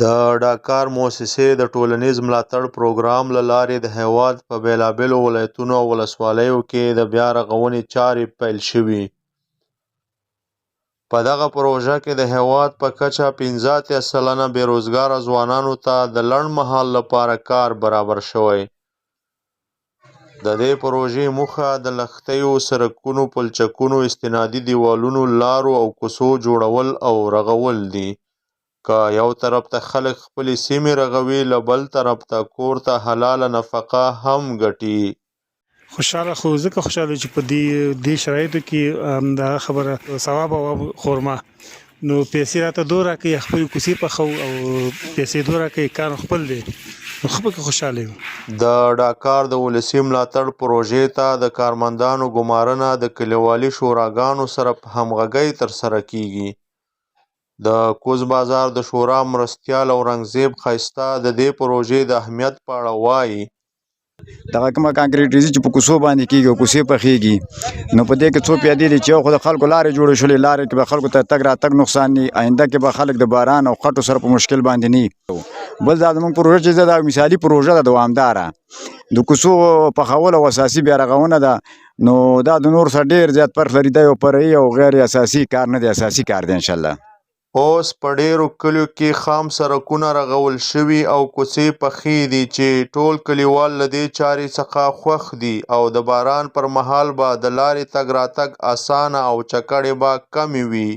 د ډاکار موسسې د ټولنیز ملاتړ پروګرام له لارې د هیواد په بېلابېلو ولایتونو او ولسوالیو کې د بیا رغونې چارې پیل شوي. په دغه پروژه کې د هیواد په کچه 85 سلنه بېروزګاره ځوانانو ته د لنډ مهال لپاره کار برابر شوی. د دې پروژې موخه د لښتیو، سړکونو، پلچکونو، استنادي دیوالونو، لارو او کوڅو جوړول او رغول دي. که یو طرف ته خلک خپلې سیمې رغوي، له بل طرف ته کور ته حلاله نفقه هم ګټي. خوشاله خو ځکه خوشاله چې په دې شرایطو کې دا خبره ثواب او خورما نو پیسې راته دوه راکې خپل کوسي په خو او پیسې دوه راکې کار خپل دی نو خو به خوشاله یم. د ډاکار د ولسي ملاتړ پروژې ته د کارمندانو ګمارنه د کلیوالي شوراګانو سره په همغږۍ ترسره کیږي. د کوز بازار د شورا مرستیال اورنګزیب ښایسته د دې پروژې د اهمیت په اړه وایي. دغه کومه کانکریټیزي چې په کوڅو باندې کېږي او کوڅې پخېږي نو په دې کې څو پیادې دي چې یو خو د خلکو لارې جوړې شولې، لارې کې به خلکو ته تګ راتګ نقصان نه وي، آینده کې به خلک د باران او خټو سره په مشکل باندې نه وي. بل دا زموږ پروژه چې دا مثالي پروژه ده دوامداره د کوڅو پخول او اساسي بیا رغونه ده نو دا د نور سره ډېر زیات فرق لري. دا یو فرعي او غیر اساسي کار نه دی، اساسي کار دی انشاءالله. اوس په ډیرو کلیو کې خام سړکونه رغول شوي او کوڅې پخې دي چې ټول کلیوال له دې چارې څخه خوښ دي او د باران پر مهال به د لارې تګ راتګ اسانه او چکړې به کمې وي.